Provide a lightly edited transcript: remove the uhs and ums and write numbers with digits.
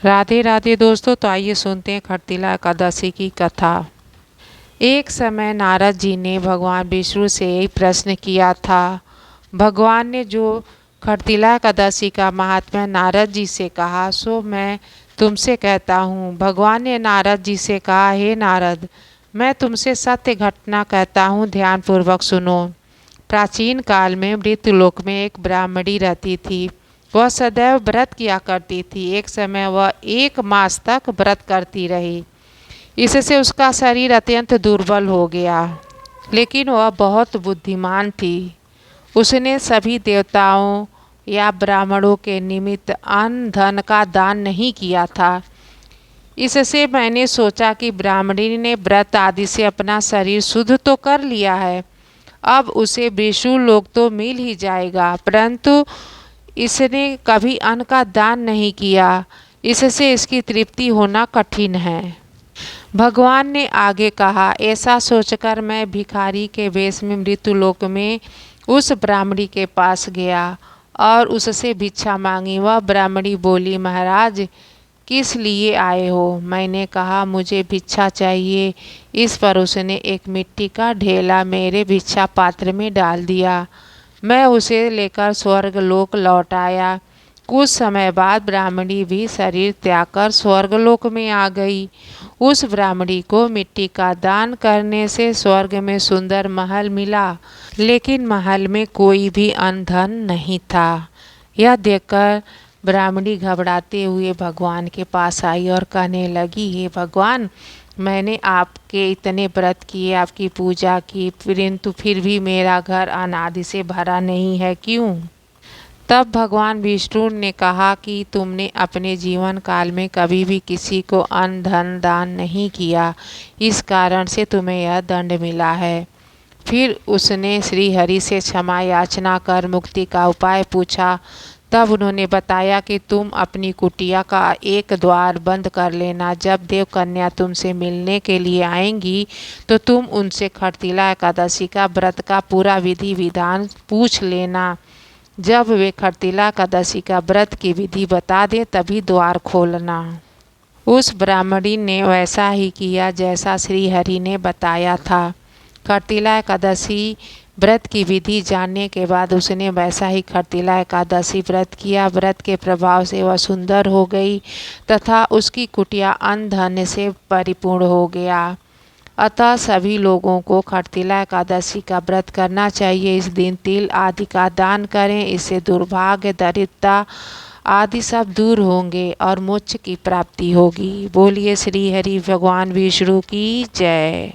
राधे राधे दोस्तों। तो आइए सुनते हैं खरतिला एकादशी की कथा। एक समय नारद जी ने भगवान विष्णु से यही प्रश्न किया था। भगवान ने जो खरतिला एकादशी का महात्म्य नारद जी से कहा सो मैं तुमसे कहता हूँ। भगवान ने नारद जी से कहा, हे नारद, मैं तुमसे सत्य घटना कहता हूँ, ध्यानपूर्वक सुनो। प्राचीन काल में मृत्युलोक में एक ब्राह्मणी रहती थी। वह सदैव व्रत किया करती थी। एक समय वह 1 मास तक व्रत करती रही। इससे उसका शरीर अत्यंत दुर्बल हो गया, लेकिन वह बहुत बुद्धिमान थी। उसने सभी देवताओं या ब्राह्मणों के निमित्त अन्न धन का दान नहीं किया था। इससे मैंने सोचा कि ब्राह्मणी ने व्रत आदि से अपना शरीर शुद्ध तो कर लिया है, अब उसे विष्णु लोक तो मिल ही जाएगा, परंतु इसने कभी अन्न का दान नहीं किया। इससे इसकी तृप्ति होना कठिन है। भगवान ने आगे कहा, ऐसा सोचकर मैं भिखारी के वेश में मृत्युलोक में उस ब्राह्मणी के पास गया और उससे भिक्षा मांगी। वह ब्राह्मणी बोली, महाराज, किस लिए आए हो? मैंने कहा, मुझे भिक्षा चाहिए। इस पर उसने एक मिट्टी का ढेला मेरे भिक्षा पात्र में डाल दिया। मैं उसे लेकर स्वर्गलोक लौट आया। कुछ समय बाद ब्राह्मणी भी शरीर त्याग कर स्वर्गलोक में आ गई। उस ब्राह्मणी को मिट्टी का दान करने से स्वर्ग में सुंदर महल मिला, लेकिन महल में कोई भी अन्न धन नहीं था। यह देखकर ब्राह्मणी घबराते हुए भगवान के पास आई और कहने लगी, हे भगवान, मैंने आपके इतने व्रत किए, आपकी पूजा की, परंतु फिर भी मेरा घर अनादि से भरा नहीं है, क्यों? तब भगवान विष्णु ने कहा कि तुमने अपने जीवन काल में कभी भी किसी को अन्न धन दान नहीं किया, इस कारण से तुम्हें यह दंड मिला है। फिर उसने श्री हरि से क्षमा याचना कर मुक्ति का उपाय पूछा। तब उन्होंने बताया कि तुम अपनी कुटिया का एक द्वार बंद कर लेना। जब देव कन्या तुमसे मिलने के लिए आएंगी तो तुम उनसे खरतिला एकादशी का व्रत का पूरा विधि विधान पूछ लेना। जब वे खरतिला एकादशी का व्रत की विधि बता दें तभी द्वार खोलना। उस ब्राह्मणी ने वैसा ही किया जैसा श्री हरि ने बताया था। खरतिला एकादशी व्रत की विधि जानने के बाद उसने वैसा ही खरतिला एकादशी व्रत किया। व्रत के प्रभाव से वह सुंदर हो गई तथा उसकी कुटिया अन्न धन से परिपूर्ण हो गया। अतः सभी लोगों को खरतिला एकादशी का व्रत करना चाहिए। इस दिन तिल आदि का दान करें, इससे दुर्भाग्य, दरिद्रता आदि सब दूर होंगे और मोक्ष की प्राप्ति होगी। बोलिए श्री हरि भगवान विष्णु की जय।